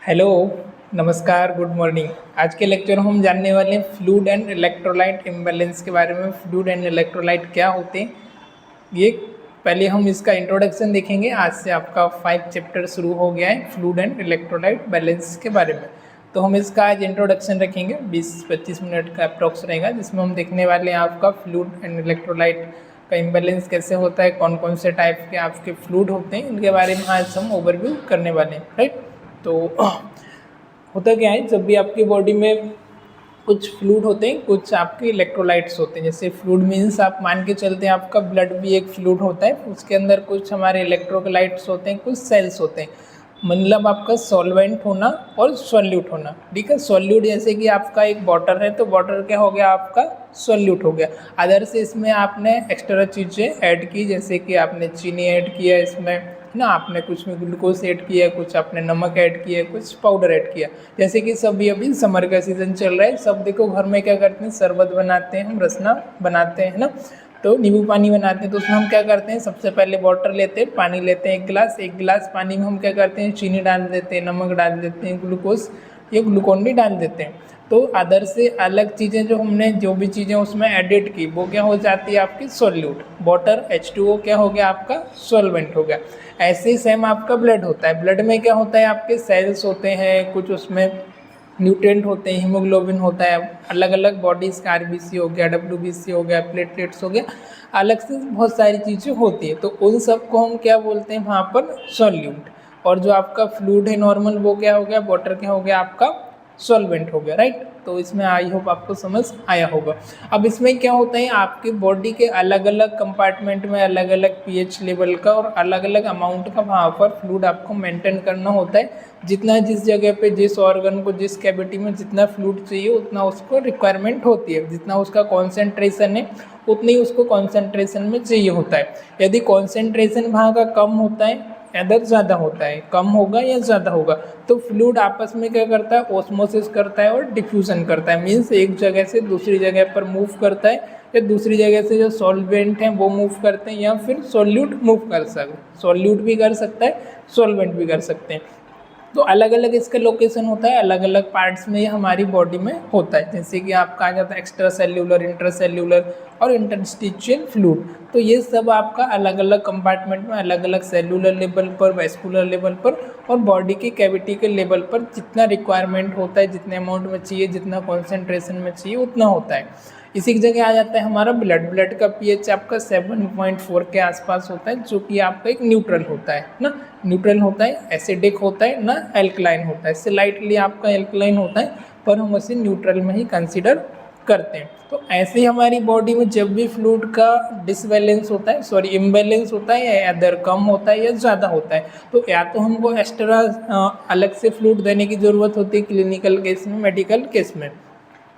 Hello, नमस्कार, good morning. आज के लेक्चर में हम जानने वाले हैं फ्लूइड एंड इलेक्ट्रोलाइट इम्बैलेंस के बारे में। फ्लूइड एंड इलेक्ट्रोलाइट क्या होते हैं, ये पहले हम इसका इंट्रोडक्शन देखेंगे। आज से आपका 5 चैप्टर शुरू हो गया है फ्लूइड एंड इलेक्ट्रोलाइट बैलेंस के बारे में। तो हम इसका आज इंट्रोडक्शन रखेंगे, 20-25 मिनट का अप्रॉक्स रहेगा, जिसमें हम देखने वाले हैं आपका फ्लूइड एंड इलेक्ट्रोलाइट का इम्बैलेंस कैसे होता है, कौन कौन से टाइप के आपके फ्लूइड होते हैं, इनके बारे में आज हम ओवरव्यू करने वाले हैं। राइट, तो होता क्या है, जब भी आपकी बॉडी में कुछ फ्लूइड होते हैं, कुछ आपके इलेक्ट्रोलाइट्स होते हैं। जैसे फ्लूइड मीन्स आप मान के चलते हैं आपका ब्लड भी एक फ्लूइड होता है, उसके अंदर कुछ हमारे इलेक्ट्रोलाइट्स होते हैं, कुछ सेल्स होते हैं। मतलब आपका सॉल्वेंट होना और सॉल्यूट होना। ठीक है, सॉल्यूट जैसे कि आपका एक वाटर है, तो वाटर क्या हो गया, आपका सॉल्यूट हो गया। अदर से इसमें आपने एक्स्ट्रा चीज़ें ऐड की, जैसे कि आपने चीनी ऐड किया इसमें ना, आपने कुछ में ग्लूकोज ऐड किया, कुछ आपने नमक ऐड किया, कुछ पाउडर ऐड किया। जैसे कि सभी अभी समर का सीज़न चल रहा है, सब देखो घर में क्या करते हैं, शरबत बनाते हैं, हम रसना बनाते हैं ना, तो नींबू पानी बनाते हैं। तो उसमें हम क्या करते हैं, सबसे पहले वाटर लेते हैं, पानी लेते हैं, एक गिलास पानी में हम क्या करते हैं, चीनी डाल देते हैं, नमक डाल देते हैं, ग्लूकोज या ग्लूकोन भी डाल देते हैं। तो अदर से अलग चीज़ें जो हमने जो भी चीज़ें उसमें एडिट की, वो क्या हो जाती है, आपकी सॉल्यूट। वाटर H2O क्या हो गया, आपका सॉल्वेंट हो गया। ऐसे ही सेम आपका ब्लड होता है। ब्लड में क्या होता है, आपके सेल्स होते हैं, कुछ उसमें न्यूट्रिएंट होते हैं, हीमोग्लोबिन होता है, अलग अलग बॉडीज़ का RBC हो गया, WBC हो गया, प्लेटलेट्स हो गया, अलग से बहुत सारी चीज़ें होती है। तो उन सब को हम क्या बोलते हैं वहाँ पर, सॉल्यूट। और जो आपका फ्लूइड है नॉर्मल, वो क्या हो गया, वाटर क्या हो गया, आपका सॉल्वेंट हो गया। राइट, तो इसमें आई होप आपको समझ आया होगा। अब इसमें क्या होता है, आपकी बॉडी के अलग अलग कंपार्टमेंट में अलग अलग pH लेवल का और अलग अलग अमाउंट का वहाँ पर फ्लूइड आपको मेंटेन करना होता है। जितना जिस जगह पे, जिस ऑर्गन को, जिस कैविटी में जितना फ्लूइड चाहिए, उतना उसको रिक्वायरमेंट होती है। जितना उसका कॉन्सेंट्रेशन है, उतनी उसको कॉन्सेंट्रेशन में चाहिए होता है। यदि कॉन्सेंट्रेशन वहाँ का कम होता है, अदर ज़्यादा होता है, कम होगा या ज़्यादा होगा, तो फ्लूइड आपस में क्या करता है, ऑस्मोसिस करता है और डिफ्यूज़न करता है। मीन्स एक जगह से दूसरी जगह पर मूव करता है, या दूसरी जगह से जो सॉल्वेंट हैं वो मूव करते हैं, या फिर सॉल्यूट मूव कर सकते, सॉल्यूट भी कर सकता है, सॉल्वेंट भी कर सकते हैं। तो अलग अलग इसका लोकेशन होता है, अलग अलग पार्ट्स में ये हमारी बॉडी में होता है। जैसे कि आपका आ जाता है एक्स्ट्रा सेल्यूलर, इंट्रासेल्यूलर और इंटरस्टिशियल फ्लूइड। तो ये सब आपका अलग अलग कंपार्टमेंट में, अलग अलग सेल्यूलर लेवल पर, वैस्कुलर लेवल पर और बॉडी की कैविटी के लेवल पर जितना रिक्वायरमेंट होता है, जितने अमाउंट में चाहिए, जितना कॉन्सेंट्रेशन में चाहिए, उतना होता है। इसी की जगह आ जाता है हमारा ब्लड का pH आपका 7.4 के आसपास होता है, जो कि आपका एक न्यूट्रल होता है ना। न्यूट्रल होता है, एसिडिक होता है ना, एल्कलाइन होता है। स्लाइटली आपका एल्कलाइन होता है, पर हम उसे न्यूट्रल में ही कंसिडर करते हैं। तो ऐसे ही हमारी बॉडी में जब भी फ्लूइड का डिसबैलेंस होता है, सॉरी इम्बैलेंस होता है, या अदर कम होता है या ज़्यादा होता है, तो या तो हमको एक्स्ट्रा अलग से फ्लूइड देने की ज़रूरत होती है क्लिनिकल केस में, मेडिकल केस में,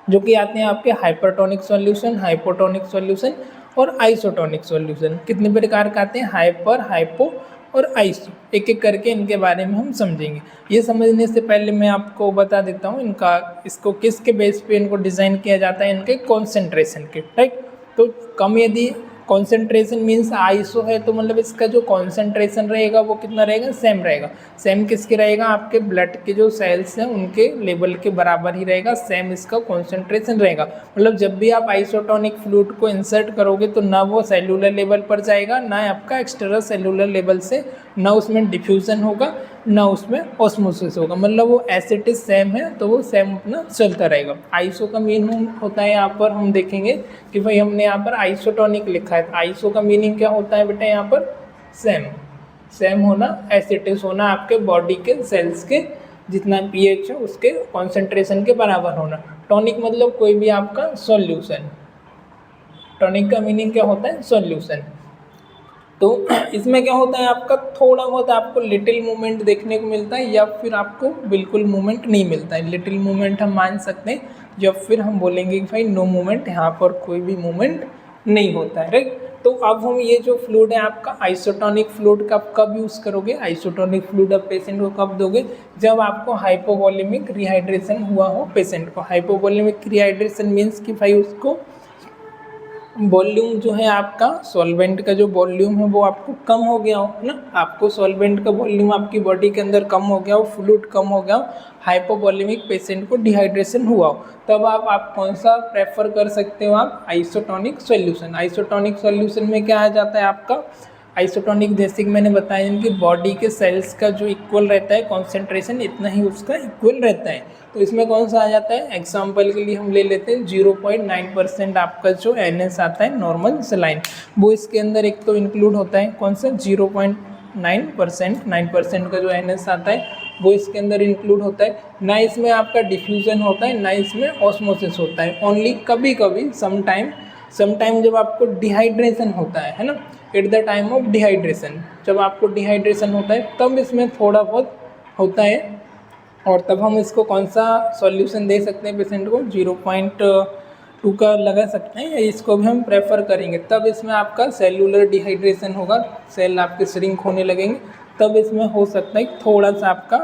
जो कि आते हैं आपके हाइपरटोनिक सॉल्यूशन, हाइपोटोनिक सॉल्यूशन और आइसोटोनिक सॉल्यूशन। कितने प्रकार का आते हैं, हाइपर, हाइपो और आइसो। एक एक करके इनके बारे में हम समझेंगे। ये समझने से पहले मैं आपको बता देता हूँ इनका, इसको किसके बेस पे इनको डिज़ाइन किया जाता है, इनके कॉन्सेंट्रेशन के। राइट, तो कम यदि कॉन्सेंट्रेशन मीन्स आइसो है, तो मतलब इसका जो कॉन्सेंट्रेशन रहेगा वो कितना रहेगा, सेम रहेगा। सेम किसके रहेगा, आपके ब्लड के जो सेल्स हैं उनके लेवल के बराबर ही रहेगा, सेम इसका कॉन्सेंट्रेशन रहेगा। मतलब जब भी आप आइसोटोनिक फ्लूइड को इंसर्ट करोगे, तो ना वो सेलुलर लेवल पर जाएगा, ना आपका एक्सट्रा सेलुलर लेवल से, ना उसमें डिफ्यूज़न होगा, ना उसमें ऑस्मोसिस होगा। मतलब वो एसिड सेम है, तो वो सेम अपना चलता रहेगा। आइसो का मीनिंग होता है, यहाँ पर हम देखेंगे कि भाई हमने यहाँ पर आइसोटोनिक लिखा है, आइसो का मीनिंग क्या होता है बेटा, यहाँ पर सेम, सेम होना, एसिटिस होना, आपके बॉडी के सेल्स के जितना pH है उसके कॉन्सेंट्रेशन के बराबर होना। टॉनिक मतलब कोई भी आपका सॉल्यूशन, टॉनिक का मीनिंग क्या होता है, सॉल्यूशन। तो इसमें क्या होता है, आपका थोड़ा बहुत आपको लिटिल मूवमेंट देखने को मिलता है, या फिर आपको बिल्कुल मूवमेंट नहीं मिलता है। लिटिल मूवमेंट हम मान सकते हैं, या फिर हम बोलेंगे कि भाई नो मूवमेंट, यहाँ पर कोई भी मूवमेंट नहीं होता है। राइट, तो अब हम ये जो फ्लूइड है आपका आइसोटोनिक फ्लूइड का कब यूज़ करोगे, आइसोटोनिक फ्लूइड अब पेशेंट को कब दोगे, जब आपको हाइपोवोलेमिक रिहाइड्रेशन हुआ हो पेशेंट को। हाइपोवोलेमिक रिहाइड्रेशन मीन्स कि भाई उसको वॉल्यूम जो है आपका सॉल्वेंट का जो वॉल्यूम है वो आपको कम हो गया हो ना, आपको सॉल्वेंट का वॉल्यूम आपकी बॉडी के अंदर कम हो गया हो, फ्लूइड कम हो गया हो, हाइपोवॉल्यूमिक पेशेंट को डिहाइड्रेशन हुआ हो, तब आप कौन सा प्रेफर कर सकते हो? आप आइसोटोनिक सॉल्यूशन। आइसोटोनिक सॉल्यूशन में क्या आ जाता है आपका? आइसोटोनिक जैसे कि मैंने बताया इनकी बॉडी के सेल्स का जो इक्वल रहता है कॉन्सेंट्रेशन, इतना ही उसका इक्वल रहता है। तो इसमें कौन सा आ जाता है? एग्जांपल के लिए हम ले लेते हैं 0.9% आपका जो NS आता है नॉर्मल सलाइन, वो इसके अंदर एक तो इंक्लूड होता है। कौन सा? 0.9%, 9% का जो NS आता है वो इसके अंदर इंक्लूड होता है। ना इसमें आपका डिफ्यूज़न होता है, ना इसमें ऑस्मोसिस होता है। ओनली कभी कभी समटाइम जब आपको डिहाइड्रेशन होता है ना, at the time of dehydration, जब आपको डिहाइड्रेशन होता है तब इसमें थोड़ा बहुत होता है, और तब हम इसको कौन सा सॉल्यूशन दे सकते हैं पेशेंट को? 0.2 का लगा सकते हैं, या इसको भी हम प्रेफर करेंगे। तब इसमें आपका सेलुलर डिहाइड्रेशन होगा, सेल आपके श्रिंक होने लगेंगे, तब इसमें हो सकता है थोड़ा सा आपका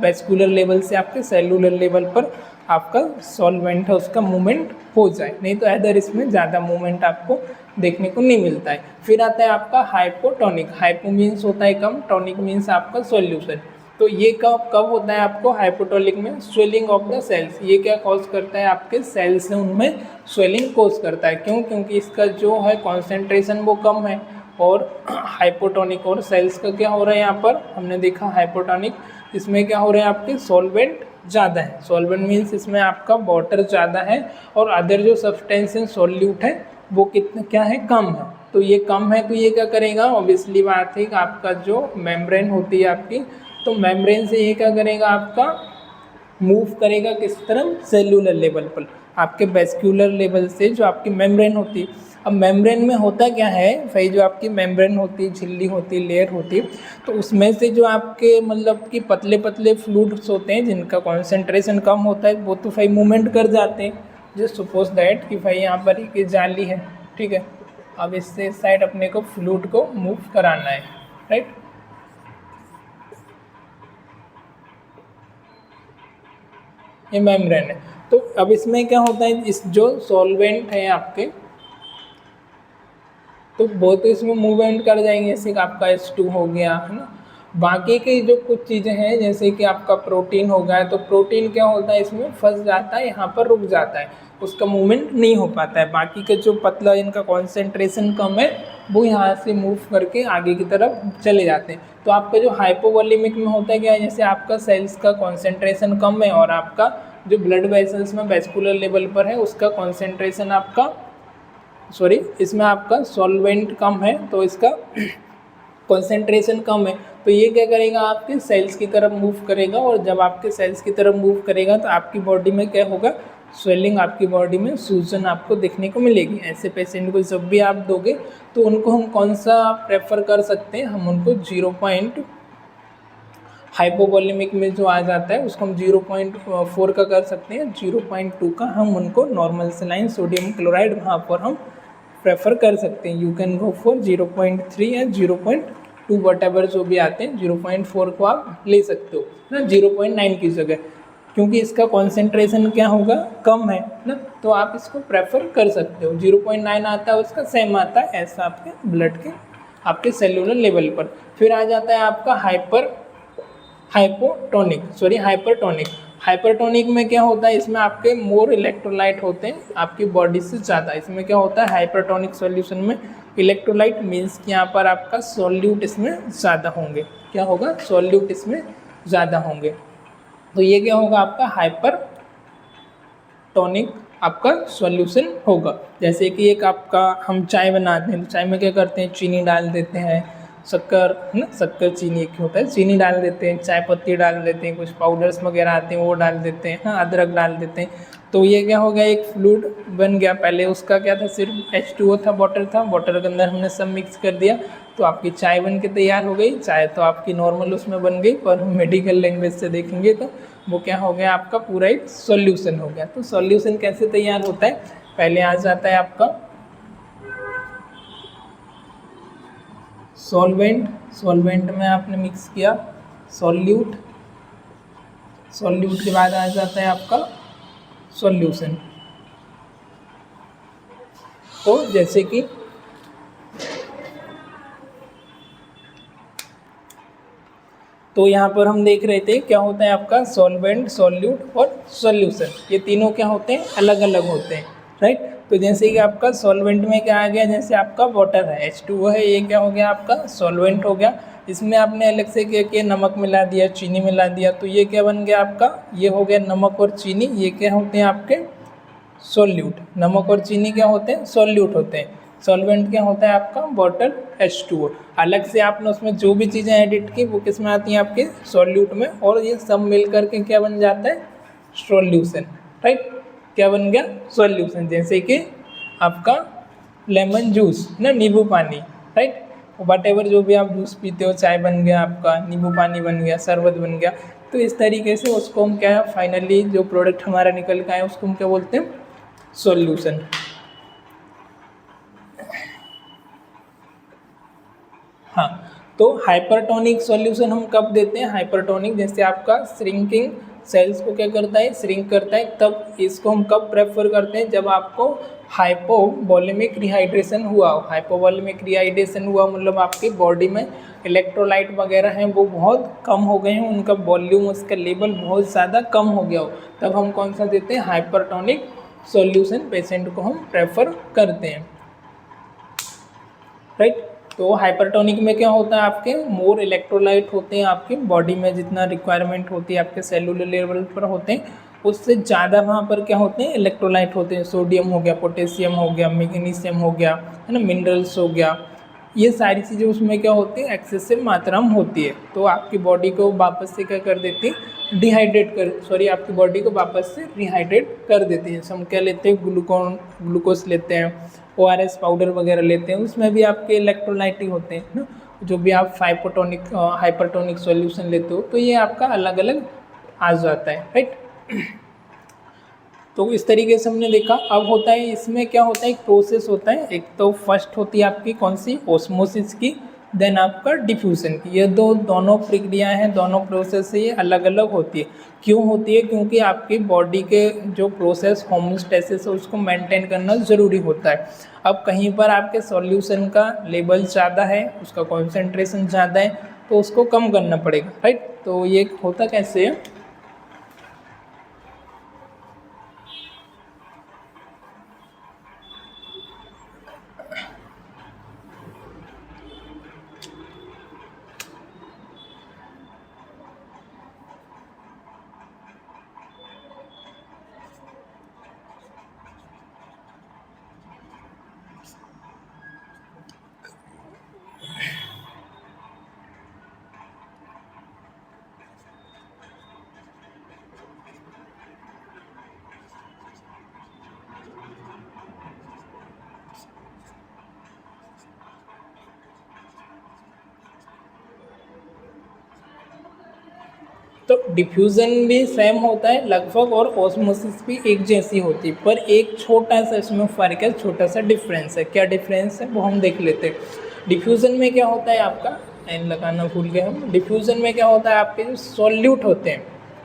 वेस्कुलर लेवल से आपके सेलुलर लेवल पर आपका सॉल्वेंट है उसका मूवमेंट हो जाए, नहीं तो अदर इसमें ज़्यादा मूवमेंट आपको देखने को नहीं मिलता है। फिर आता है आपका हाइपोटोनिक। हाइपो मीन्स होता है कम, टॉनिक मीन्स आपका सॉल्यूशन। तो ये कब होता है आपको हाइपोटोनिक में? Swelling of the cells. ये क्या कॉज करता है? आपके सेल्स है उनमें स्वेलिंग कॉज करता है। क्यों? क्योंकि इसका जो है कॉन्सेंट्रेशन वो कम है। और हाइपोटोनिक और सेल्स का क्या हो रहा है यहाँ पर? हमने देखा हाइपोटोनिक, इसमें क्या हो रहा है? आपके सॉल्वेंट ज़्यादा है। सॉल्वेंट मीन्स इसमें आपका वाटर ज़्यादा है, और अदर जो सब्सटेंस है सॉल्यूट है वो कितना क्या है? कम है। तो ये कम है, तो ये क्या करेगा? ऑब्वियसली बात है कि आपका जो मेम्ब्रेन होती है आपकी, तो मेम्ब्रेन से ये क्या करेगा? आपका मूव करेगा किस तरफ? सेलुलर लेवल पर, आपके वेस्क्यूलर लेवल से जो आपकी मेम्ब्रेन होती है। अब मेम्ब्रेन में होता क्या है भाई? जो आपकी मेम्ब्रेन होती है, झिल्ली होती है, लेयर होती है, तो उसमें से जो आपके मतलब कि पतले पतले फ्लूइड्स होते हैं जिनका कॉन्सेंट्रेशन कम होता है, वो तो भाई मूवमेंट कर जाते हैं। जस्ट सपोज दैट कि भाई यहाँ पर एक जाली है, ठीक है, अब इससे इस साइड अपने को फ्लूइड को मूव कराना है, राइट। ये मेम्ब्रेन है। तो अब इसमें क्या होता है? इस जो सॉल्वेंट है आपके, तो वो तो इसमें मूवमेंट कर जाएंगे, जैसे कि आपका H2 हो गया है ना। बाकी की जो कुछ चीज़ें हैं जैसे कि आपका प्रोटीन हो गया, तो प्रोटीन क्या होता है? इसमें फंस जाता है, यहाँ पर रुक जाता है, उसका मूवमेंट नहीं हो पाता है। बाकी के जो पतला इनका कॉन्सेंट्रेशन कम है वो यहाँ से मूव करके आगे की तरफ चले जाते हैं। तो आपका जो हाइपोवॉल्यूमिक में होता है क्या है? जैसे आपका सेल्स का कॉन्सेंट्रेशन कम है और आपका जो ब्लड वेसल्स में वेस्कुलर लेवल पर है उसका कॉन्सेंट्रेशन आपका इसमें आपका सॉल्वेंट कम है, तो इसका कंसंट्रेशन कम है। तो ये क्या करेगा? आपके सेल्स की तरफ मूव करेगा, और जब आपके सेल्स की तरफ मूव करेगा तो आपकी बॉडी में क्या होगा? स्वेलिंग, आपकी बॉडी में सूजन आपको देखने को मिलेगी। ऐसे पेशेंट को जब भी आप दोगे तो उनको हम कौन सा प्रेफर कर सकते हैं? हम उनको 0. हाइपोवॉल्यूमिक में जो आ जाता है उसको हम 0.4 का कर सकते हैं, 0.2 का हम उनको नॉर्मल सलाइन सोडियम क्लोराइड वहाँ पर हम प्रेफर कर सकते हैं। यू कैन गो फॉर 0.3 या 0.2 वट जो भी आते हैं, 0.4 को आप ले सकते हो ना 0.9 की जगह, क्योंकि इसका कॉन्सेंट्रेशन क्या होगा? कम है ना, तो आप इसको प्रेफर कर सकते हो। 0.9 आता है उसका सेम आता है ऐसा आपके ब्लड के आपके सेलुलर लेवल पर। फिर आ जाता है आपका हाइपरटोनिक। हाइपरटोनिक में क्या होता है? इसमें आपके मोर इलेक्ट्रोलाइट होते हैं आपकी बॉडी से ज़्यादा। इसमें क्या होता है? हाइपरटोनिक सॉल्यूशन में इलेक्ट्रोलाइट मीन्स कि यहाँ पर आपका सॉल्यूट इसमें ज़्यादा होंगे। क्या होगा? सॉल्यूट इसमें ज़्यादा होंगे। तो ये क्या होगा? आपका हाइपरटोनिक आपका सॉल्यूशन होगा। जैसे कि एक आपका हम चाय बनाते हैं, तो चाय में क्या करते हैं? चीनी डाल देते हैं, शक्कर है ना, शक्कर चीनी एक होता है, चीनी डाल देते हैं, चाय पत्ती डाल देते हैं, कुछ पाउडर्स वगैरह आते हैं वो डाल देते हैं, हाँ, अदरक डाल देते हैं। तो ये क्या हो गया? एक फ्लूइड बन गया। पहले उसका क्या था? सिर्फ H2O था, वाटर था, वाटर के अंदर हमने सब मिक्स कर दिया, तो आपकी चाय बन के तैयार हो गई। चाय तो आपकी नॉर्मल उसमें बन गई, पर मेडिकल लैंग्वेज से देखेंगे तो वो क्या हो गया? आपका पूरा एक सॉल्यूशन हो गया। तो सॉल्यूशन कैसे तैयार होता है? पहले आ जाता है आपका सॉल्वेंट में आपने मिक्स किया सॉल्यूट के बाद आ जाता है आपका सॉल्यूशन। तो जैसे कि तो यहाँ पर हम देख रहे थे क्या होता है आपका सॉल्वेंट, सॉल्यूट और सॉल्यूशन, ये तीनों क्या होते हैं, अलग अलग होते हैं, राइट। तो जैसे कि आपका सॉल्वेंट में क्या आ गया, जैसे आपका वाटर है, H2O है, ये क्या हो गया आपका सॉल्वेंट हो गया। इसमें आपने अलग से क्या किया, नमक मिला दिया, चीनी मिला दिया, तो ये क्या बन गया आपका, ये हो गया नमक और चीनी, ये क्या होते हैं आपके सॉल्यूट। नमक और चीनी क्या होते हैं, सॉल्यूट होते हैं। सॉल्वेंट क्या होता है आपका वाटर, H2O। अलग से आपने उसमें जो भी चीज़ें एडिट की वो किस में आती हैं, आपके सॉल्यूट में, और ये सब मिल करके क्या बन जाता है, सॉल्यूशन, राइट। क्या बन गया, सॉल्यूशन। जैसे कि आपका लेमन जूस ना, नींबू पानी, राइट। वट एवर जो भी आप जूस पीते हो, चाय बन गया आपका, नींबू पानी बन गया, शरबत बन गया। तो इस तरीके से उसको हम क्या है, फाइनली जो प्रोडक्ट हमारा निकल के आए उसको हम क्या बोलते हैं, सॉल्यूशन। हाँ, तो हाइपरटोनिक सॉल्यूशन हम कब देते हैं, हाइपरटोनिक जैसे आपका श्रिंकिंग सेल्स को क्या करता है, श्रिंक करता है, तब इसको हम कब प्रेफर करते हैं, जब आपको हाइपोवोलेमिक रिहाइड्रेशन हुआ हो। हाइपोवोलेमिक रिहाइड्रेशन हुआ मतलब आपकी बॉडी में इलेक्ट्रोलाइट वगैरह हैं वो बहुत कम हो गए हैं, उनका वॉल्यूम, उसका लेवल बहुत ज़्यादा कम हो गया हो, तब हम कौन सा देते हैं, हाइपरटोनिक सॉल्यूशन पेशेंट को हम प्रेफर करते हैं, राइट। तो हाइपरटोनिक में क्या होता है, आपके मोर इलेक्ट्रोलाइट होते हैं, आपकी बॉडी में जितना रिक्वायरमेंट होती है आपके सेलुलर लेवल पर होते हैं, उससे ज़्यादा वहाँ पर क्या होते हैं, इलेक्ट्रोलाइट होते हैं। सोडियम हो गया, पोटेशियम हो गया, मैग्नीशियम हो गया, है ना, मिनरल्स हो गया, ये सारी चीज़ें उसमें क्या होती है, एक्सेसिव मात्रा में होती है। तो आपकी बॉडी को वापस से क्या कर देती है, आपकी बॉडी को वापस से रिहाइड्रेट कर देती है। हम क्या लेते हैं, ग्लूकोज लेते हैं, ORS पाउडर वगैरह लेते हैं, उसमें भी आपके इलेक्ट्रोलाइट ही होते हैं ना। जो भी आप हाइपरटोनिक सॉल्यूशन लेते हो तो ये आपका अलग अलग आ जाता है, राइट। तो इस तरीके से हमने देखा। अब होता है इसमें क्या होता है, एक प्रोसेस होता है, एक तो फर्स्ट होती है आपकी कौन सी, ओस्मोसिस की, देन आपका डिफ्यूज़न की। ये दोनों प्रक्रियाएं हैं, दोनों प्रोसेस से ये अलग अलग होती है। क्यों होती है, क्योंकि आपकी बॉडी के जो प्रोसेस होमोस्टेसिस है उसको मेंटेन करना ज़रूरी होता है। अब कहीं पर आपके सॉल्यूशन का लेवल ज़्यादा है, उसका कॉन्सेंट्रेशन ज़्यादा है, तो उसको कम करना पड़ेगा, राइट। तो ये होता कैसे है, तो डिफ्यूज़न भी सेम होता है लगभग, और ऑस्मोसिस भी एक जैसी होती है, पर एक छोटा सा इसमें फ़र्क है, छोटा सा डिफरेंस है। क्या डिफरेंस है वो हम देख लेते हैं। डिफ्यूज़न में क्या होता है, आपका एन लगाना भूल गए हम। डिफ्यूज़न में क्या होता है, आपके जो सॉल्यूट होते हैं,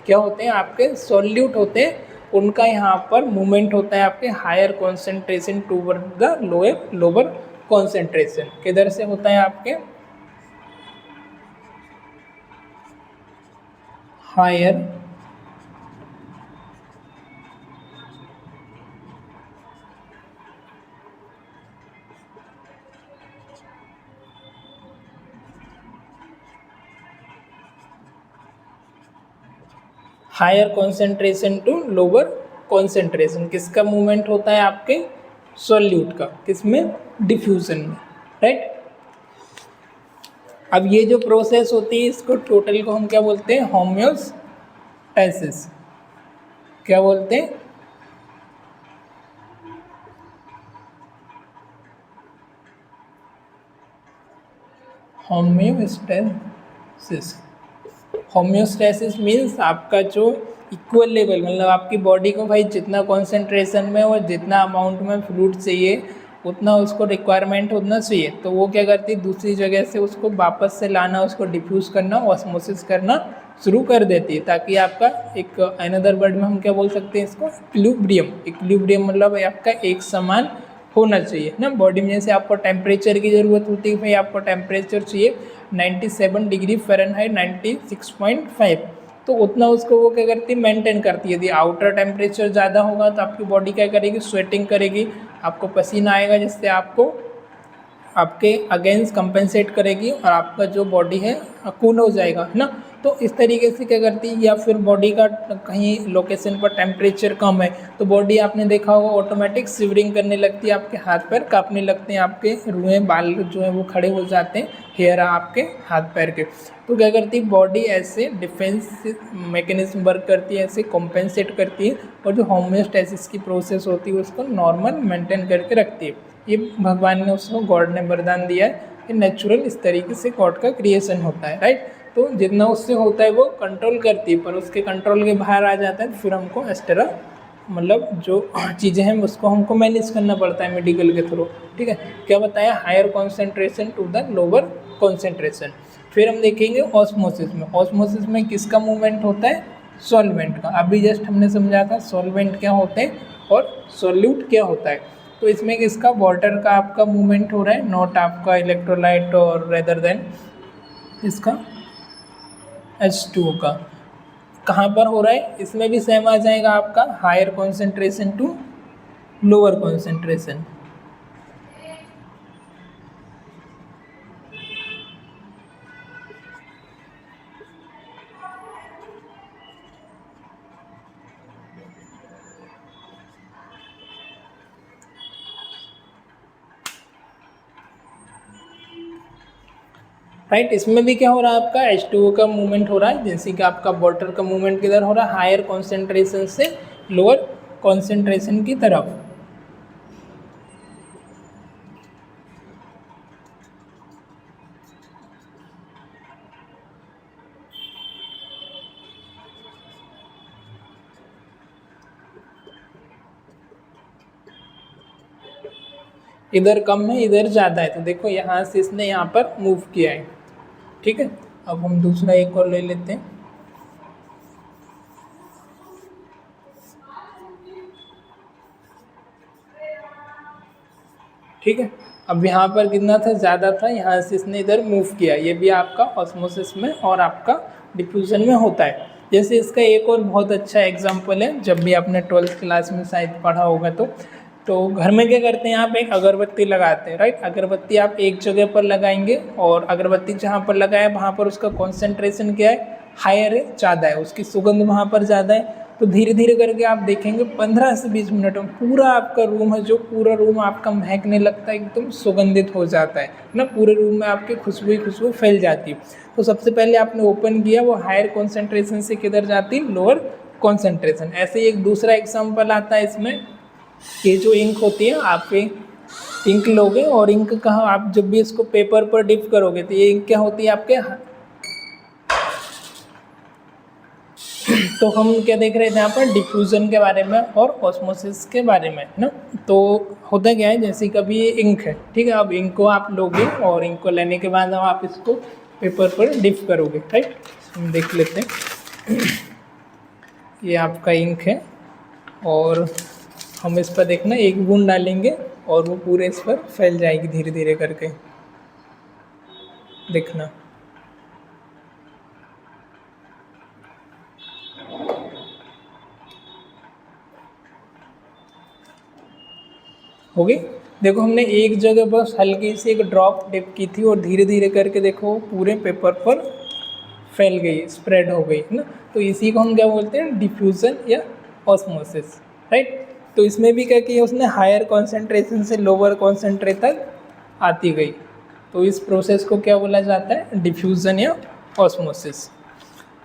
क्या होते हैं, आपके सॉल्यूट होते हैं, उनका यहाँ पर मूवमेंट होता है आपके higher concentration toward the lower concentration. किधर से होता है, आपके higher higher concentration to lower concentration. किसका मूवमेंट होता है, आपके सॉल्यूट का, किसमें, डिफ्यूजन में, राइट। अब ये जो प्रोसेस होती है इसको टोटल को हम क्या बोलते हैं, होम्योस्टैसिस। क्या बोलते हैं, होम्योस्टैसिस। होम्योस्टैसिस मीन्स आपका जो इक्वल लेवल, मतलब आपकी बॉडी को भाई जितना कॉन्सेंट्रेशन में और जितना अमाउंट में फ्लूइड चाहिए, उतना उसको रिक्वायरमेंट उतना चाहिए, तो वो क्या करती है, दूसरी जगह से उसको वापस से लाना, उसको डिफ्यूज़ करना, ऑस्मोसिस करना शुरू कर देती है, ताकि आपका एक अनदर वर्ड में हम क्या बोल सकते हैं इसको, इक्विलिब्रियम। इक्विलिब्रियम मतलब आपका एक समान होना चाहिए ना। बॉडी में जैसे आपको टेम्परेचर की ज़रूरत होती है, भाई आपको टेम्परेचर चाहिए 97 डिग्री फ़ारेनहाइट 96.5, तो उतना उसको वो क्या करती है, मेंटेन करती है। यदि आउटर टेम्परेचर ज़्यादा होगा तो आपकी बॉडी क्या करेगी, स्वेटिंग करेगी, आपको पसीना आएगा, जिससे आपको आपके अगेंस्ट कंपेंसेट करेगी और आपका जो बॉडी है कूल हो जाएगा, है ना। तो इस तरीके से क्या करती है, या फिर बॉडी का कहीं लोकेशन पर टेम्परेचर कम है तो बॉडी आपने देखा होगा ऑटोमेटिक शिवरिंग करने लगती है, आपके हाथ पैर कांपने लगते हैं, आपके रुएं बाल जो है वो खड़े हो जाते हैं, हेयर आपके हाथ पैर के। तो क्या करती है बॉडी, ऐसे डिफेंस मैकेनिज्म वर्क करती है, ऐसे कॉम्पेंसेट करती है और जो होम्योस्टेसिस की प्रोसेस होती है उसको नॉर्मल मेंटेन करके रखती है। ये भगवान ने उसको, गॉड ने वरदान दिया है कि नेचुरल इस तरीके से गॉड का क्रिएशन होता है, राइट। तो जितना उससे होता है वो कंट्रोल करती है, पर उसके कंट्रोल के बाहर आ जाता है तो फिर हमको इस तरह मतलब जो चीज़ें हैं उसको हमको मैनेज करना पड़ता है मेडिकल के थ्रू, ठीक है। क्या बताया, higher concentration to the lower concentration. फिर हम देखेंगे ऑस्मोसिस में। ऑस्मोसिस में किसका मूवमेंट होता है, सॉल्वेंट का। अभी जस्ट हमने समझा था सॉल्वेंट क्या होते हैं और सॉल्यूट क्या होता है। तो इसमें किसका, वाटर का आपका मूवमेंट हो रहा है, नॉट आपका इलेक्ट्रोलाइट और रेदर देन इसका H2O का। कहाँ पर हो रहा है, इसमें भी सेम आ जाएगा आपका higher concentration to lower concentration. Right, इसमें भी क्या हो रहा है, आपका H2O का मूवमेंट हो रहा है, जैसे कि आपका वाटर का मूवमेंट किधर हो रहा है, हायर कॉन्सेंट्रेशन से लोअर कॉन्सेंट्रेशन की तरफ। इधर कम है इधर ज़्यादा है, तो देखो यहाँ से इसने यहाँ पर मूव किया है, ठीक है। अब हम दूसरा एक और ले लेते हैं। ठीक है, अब यहाँ पर कितना था, ज़्यादा था, यहाँ से इसने इधर मूव किया। ये भी आपका ऑस्मोसिस में और आपका डिफ्यूजन में होता है। जैसे इसका एक और बहुत अच्छा एग्जांपल है, जब भी आपने 12th क्लास में शायद पढ़ा होगा तो घर में क्या करते हैं, आप एक अगरबत्ती लगाते हैं, राइट। अगरबत्ती आप एक जगह पर लगाएंगे और अगरबत्ती जहाँ पर लगाए वहाँ पर उसका कॉन्सेंट्रेशन क्या है, हायर है, ज़्यादा है, उसकी सुगंध वहाँ पर ज़्यादा है। तो धीरे धीरे करके आप देखेंगे 15 से 20 मिनट में पूरा आपका रूम है, जो पूरा रूम आपका महकने लगता है, एकदम सुगंधित हो जाता है ना। पूरे रूम में आपकी खुशबू ही खुशबू फैल जाती है। तो सबसे पहले आपने ओपन किया, वो हायर कॉन्सेंट्रेशन से किधर जाती है, लोअर कॉन्सेंट्रेशन। ऐसे ही एक दूसरा एग्जाम्पल आता है इसमें, ये जो इंक होती है, आप इंक लोगे और इंक का आप जब भी इसको पेपर पर डिप करोगे तो ये इंक क्या होती है आपके तो हम क्या देख रहे थे यहाँ पर, डिफ्यूज़न के बारे में और ऑस्मोसिस के बारे में ना। तो होता क्या है, जैसे कभी ये इंक है, ठीक है। अब इंक को आप लोगे और इंक को लेने के बाद अब आप इसको पेपर पर डिप करोगे, राइट। हम देख लेते हैं, ये आपका इंक है और हम इस पर देखना एक बूंद डालेंगे और वो पूरे इस पर फैल जाएगी धीरे धीरे करके, देखना। हो गई, देखो हमने एक जगह बस हल्की सी एक ड्रॉप डिप की थी और धीरे धीरे करके देखो पूरे पेपर पर फैल गई, स्प्रेड हो गई, है ना। तो इसी को हम क्या बोलते हैं, डिफ्यूज़न या ऑस्मोसिस, राइट। तो इसमें भी क्या किया उसने, हायर कॉन्सेंट्रेशन से लोअर कॉन्सेंट्रेशन तक आती गई। तो इस प्रोसेस को क्या बोला जाता है, डिफ्यूज़न या ऑस्मोसिस।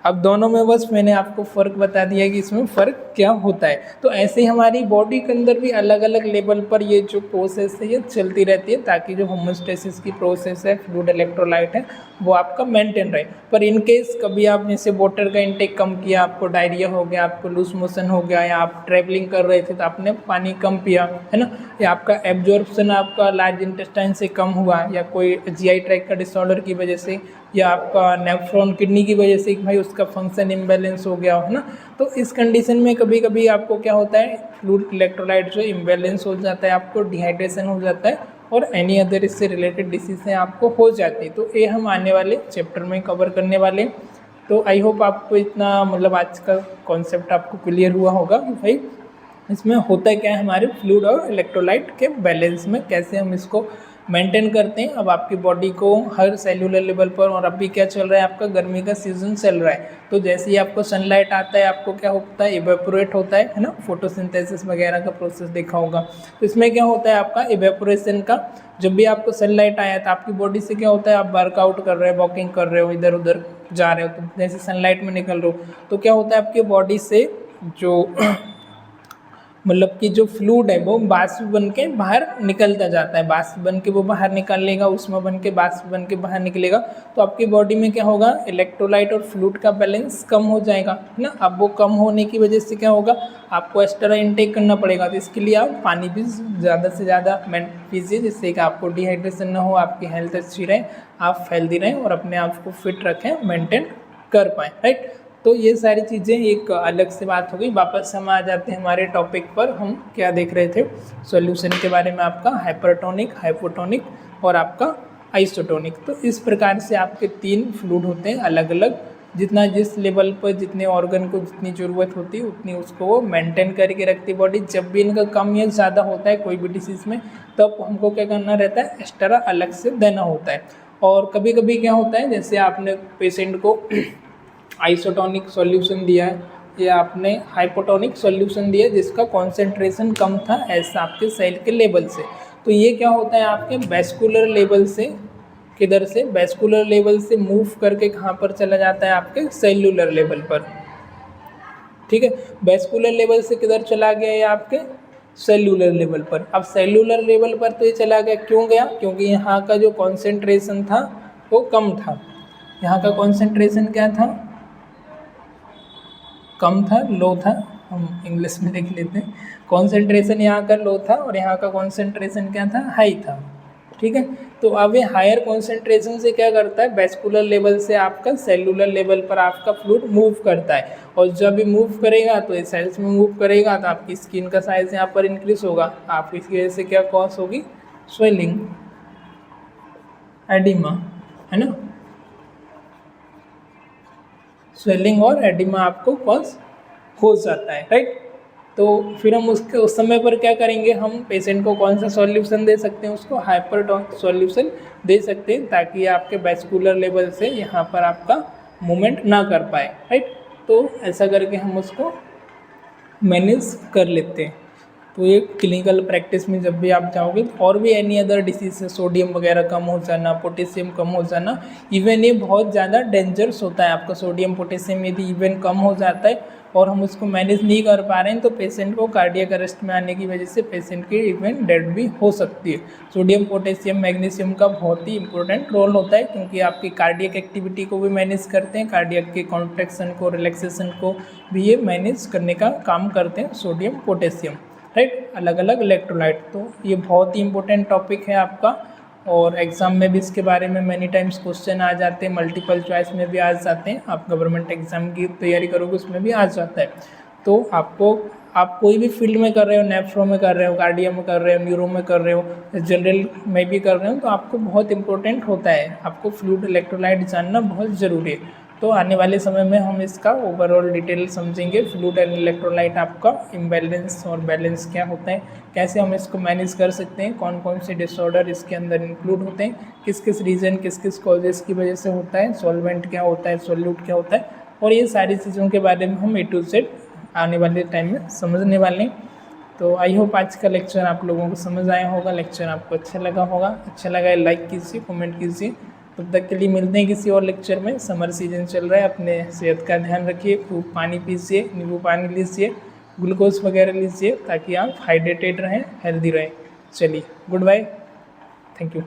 अब दोनों में बस मैंने आपको फ़र्क बता दिया कि इसमें फ़र्क क्या होता है। तो ऐसे ही हमारी बॉडी के अंदर भी अलग अलग लेवल पर ये जो प्रोसेस है ये चलती रहती है, ताकि जो होमोस्टेसिस की प्रोसेस है, फ्लूइड इलेक्ट्रोलाइट है, वो आपका मेंटेन रहे। पर इन केस कभी आप जैसे वाटर का इंटेक कम किया, आपको डायरिया हो गया, आपको लूज मोशन हो गया, या आप ट्रैवलिंग कर रहे थे तो आपने पानी कम पिया, है ना, या आपका एब्जॉर्प्शन आपका लार्ज इंटेस्टाइन से कम हुआ, या कोई GI ट्रैक्ट का डिसऑर्डर की वजह से, या आपका नेफ्रॉन किडनी की वजह से भाई उसका फंक्शन इम्बैलेंस हो गया, है ना। तो इस कंडीशन में कभी कभी आपको क्या होता है, फ्लूइड इलेक्ट्रोलाइट जो इम्बैलेंस हो जाता है, आपको डिहाइड्रेशन हो जाता है और एनी अदर इससे रिलेटेड डिसीज़ें आपको हो जाती है। तो ये हम आने वाले चैप्टर में कवर करने वाले हैं। तो आई होप आपको इतना मतलब आज का कॉन्सेप्ट आपको क्लियर हुआ होगा कि भाई इसमें होता क्या है, हमारे फ्लूइड और इलेक्ट्रोलाइट के बैलेंस में कैसे हम इसको मेंटेन करते हैं। अब आपकी बॉडी को हर सेलुलर लेवल पर, और अभी क्या चल रहा है, आपका गर्मी का सीजन चल रहा है, तो जैसे ही आपको सनलाइट आता है आपको क्या होता है, इवेपोरेट होता है ना, फोटोसिंथेसिस वगैरह का प्रोसेस देखा होगा। तो इसमें क्या होता है आपका इवेपोरेशन का, जब भी आपको सनलाइट आया तो आपकी बॉडी से क्या होता है, आप वर्कआउट कर रहे हो, वॉकिंग कर रहे हो, इधर उधर जा रहे हो, तो जैसे सनलाइट में निकल रहे हो तो क्या होता है आपकी बॉडी से जो मतलब कि जो फ्लूइड है वो बाष्प बन के बाहर निकलता जाता है, बाष्प बन के वो बाहर निकलेगा, उसमें बन के बाष्प बन के बाहर निकलेगा। तो आपकी बॉडी में क्या होगा, इलेक्ट्रोलाइट और फ्लूइड का बैलेंस कम हो जाएगा, है ना। अब वो कम होने की वजह से क्या होगा, आपको एक्स्ट्रा इनटेक करना पड़ेगा। तो इसके लिए आप पानी भी ज़्यादा से ज़्यादा पीजिए, जिससे कि आपको डिहाइड्रेशन ना हो, आपकी हेल्थ अच्छी रहे, आप हेल्दी रहें और अपने आप को फिट रखें, मेंटेन कर पाएँ, राइट। तो ये सारी चीज़ें एक अलग से बात हो गई। वापस हम आ जाते हैं हमारे टॉपिक पर। हम क्या देख रहे थे, सॉल्यूशन के बारे में, आपका हाइपरटोनिक, हाइपोटोनिक और आपका आइसोटोनिक। तो इस प्रकार से आपके 3 फ्लूइड होते हैं अलग अलग, जितना जिस लेवल पर जितने ऑर्गन को जितनी ज़रूरत होती है उतनी उसको वो मेंटेन करके रखती बॉडी। जब भी इनका कम या ज़्यादा होता है कोई भी डिसीज़ में, तब हमको क्या करना रहता है, एक्स्ट्रा अलग से देना होता है। और कभी कभी क्या होता है, जैसे आपने पेशेंट को आइसोटोनिक सॉल्यूशन दिया है या आपने हाइपोटोनिक सॉल्यूशन दिया जिसका कॉन्सेंट्रेशन कम था ऐसा आपके सेल के लेवल से, तो ये क्या होता है आपके वैस्कुलर लेवल से, किधर से, वैस्कुलर लेवल से मूव करके कहाँ पर चला जाता है, आपके सेल्यूलर लेवल पर। ठीक है, वैस्कुलर लेवल से किधर चला गया, ये आपके सेल्यूलर लेवल पर। अब सेल्यूलर लेवल पर तो ये चला गया, क्यों गया, क्योंकि यहाँ का जो कॉन्सेंट्रेशन था वो कम था। यहाँ का कॉन्सेंट्रेशन क्या था, कम था, लो था, हम इंग्लिश में लिख लेते हैं। कॉन्सेंट्रेशन यहाँ का लो था और यहाँ का कॉन्सेंट्रेशन क्या था, हाई था। ठीक है, तो अब ये हायर कॉन्सेंट्रेशन से क्या करता है, वैस्कुलर लेवल से आपका सेलुलर लेवल पर आपका फ्लूइड मूव करता है, और जब भी मूव करेगा तो ये सेल्स में मूव करेगा तो आपकी स्किन का साइज यहाँ पर इंक्रीज होगा। आप इसकी वजह से क्या कॉज होगी, स्वेलिंग, एडिमा, है ना, स्वेलिंग और एडिमा आपको कॉज हो जाता है, राइट। तो फिर हम उसके उस समय पर क्या करेंगे, हम पेशेंट को कौन सा सॉल्यूशन दे सकते हैं, उसको हाइपरटोनिक सॉल्यूशन दे सकते हैं, ताकि आपके वैस्कुलर लेवल से यहाँ पर आपका मूवमेंट ना कर पाए, राइट। तो ऐसा करके हम उसको मैनेज कर लेते हैं। तो ये क्लिनिकल प्रैक्टिस में जब भी आप जाओगे, और भी एनी अदर डिसीज है, सोडियम वगैरह कम हो जाना, पोटेशियम कम हो जाना, इवन ये बहुत ज़्यादा डेंजरस होता है आपका सोडियम पोटेशियम यदि इवन कम हो जाता है और हम उसको मैनेज नहीं कर पा रहे हैं तो पेशेंट को कार्डियक अरेस्ट में आने की वजह से पेशेंट की इवन डेथ भी हो सकती है। सोडियम पोटेशियम मैग्नीशियम का बहुत ही इंपॉर्टेंट रोल होता है, क्योंकि आपकी कार्डियक एक्टिविटी को भी मैनेज करते हैं, कार्डियक के कॉन्ट्रैक्शन को, रिलैक्सेशन को भी ये मैनेज करने का काम करते हैं सोडियम पोटेशियम, राइट, अलग अलग इलेक्ट्रोलाइट। तो ये बहुत ही इंपॉर्टेंट टॉपिक है आपका, और एग्ज़ाम में भी इसके बारे में मैनी टाइम्स क्वेश्चन आ जाते हैं, मल्टीपल चॉइस में भी आ जाते हैं, आप गवर्नमेंट एग्ज़ाम की तैयारी करोगे उसमें भी आ जाता है। तो आप कोई भी फील्ड में कर रहे हो, नेफ्रो में कर रहे हो, कार्डियो में कर रहे हो, न्यूरो में कर रहे हो, जनरल में भी कर रहे हो, तो आपको बहुत इंपॉर्टेंट होता है, आपको फ्लूइड इलेक्ट्रोलाइट जानना बहुत ज़रूरी है। तो आने वाले समय में हम इसका ओवरऑल डिटेल समझेंगे, फ्लूइड एंड इलेक्ट्रोलाइट आपका इम्बैलेंस और बैलेंस क्या होता है, कैसे हम इसको मैनेज कर सकते हैं, कौन कौन से डिसऑर्डर इसके अंदर इंक्लूड होते हैं, किस किस रीज़न, किस किस कॉजेज़ की वजह से होता है, सॉल्वेंट क्या होता है, सॉल्यूट क्या होता है, और ये सारी चीज़ों के बारे में हम A to Z आने वाले टाइम में समझने वाले हैं। तो आई होप आज का लेक्चर आप लोगों को समझ आया होगा, लेक्चर आपको अच्छा लगा होगा। अच्छा लगा है लाइक कीजिए, कमेंट कीजिए। तब तक के लिए मिलते हैं किसी और लेक्चर में। समर सीजन चल रहा है, अपने सेहत का ध्यान रखिए, खूब पानी पीजिए, नींबू पानी लीजिए, ग्लूकोज वगैरह लीजिए, ताकि आप हाइड्रेटेड रहें, हेल्दी रहें। चलिए, गुड बाय, थैंक यू।